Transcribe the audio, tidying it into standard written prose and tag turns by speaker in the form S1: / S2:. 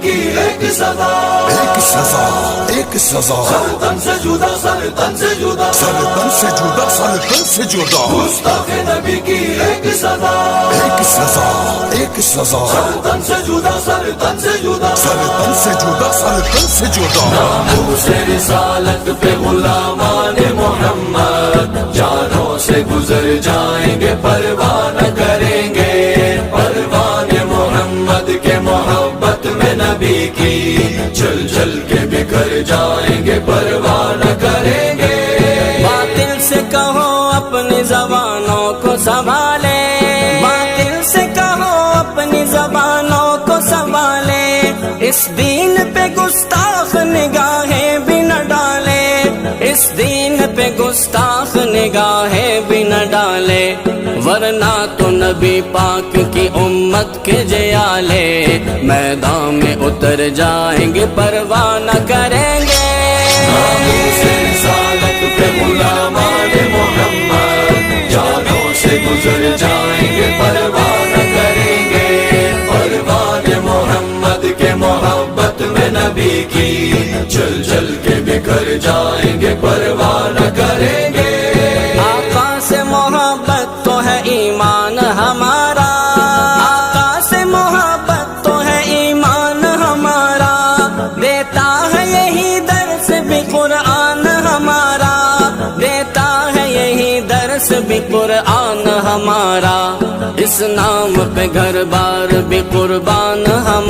S1: کی ایک سزا،
S2: ایک سزا، ایک سزا،
S1: سر تن سے جدا، سر تن سے جدا،
S2: سر تن سے جدا، سر تن سے جدا،
S1: گستاخ نبی کی ایک سزا،
S2: ایک سزا، ایک سزا،
S1: سر تن سے جدا، سر تن سے جدا،
S2: سر تن سے جدا، سر تن سے جدا،
S1: ناموس رسالت پہ غلامان محمد جانوں سے گزر جائیں گے، پرواہ نہ کریں گے، پروان محمد کے محبت میں نبی کی جل جل کے بکھر جائیں گے، پرواہ نہ کریں گے۔
S3: باطل سے کہو اپنی زبانوں کو سنبھالے، باطل سے کہو اپنی زبانوں کو سنبھالے، اس دین پہ گستاخ نگاہیں بھی نہ ڈالے، اس دین پہ گستاخ نگاہیں بھی نہ ڈالے، ورنہ تو نبی پاک کی امت کے جیالے میدان میں اتر جائیں گے، پرواہ نہ کریں گے۔
S1: ناموس رسالت پہ غلامان محمد جانوں سے گزر جائیں گے، پرواہ نہ کریں گے، پروان محمد کے محبت میں نبی کی جل جل کے بکھر جائیں گے، پرواہ نہ کریں گے۔
S3: آقا سے محبت تو ہے ایمان ہمارا، آقا سے محبت تو ہے ایمان ہمارا، دیتا ہے یہی درس بھی قرآن ہمارا، دیتا ہے یہی درس بھی قرآن ہمارا، اس نام پہ گھر بار بھی قربان ہمارا۔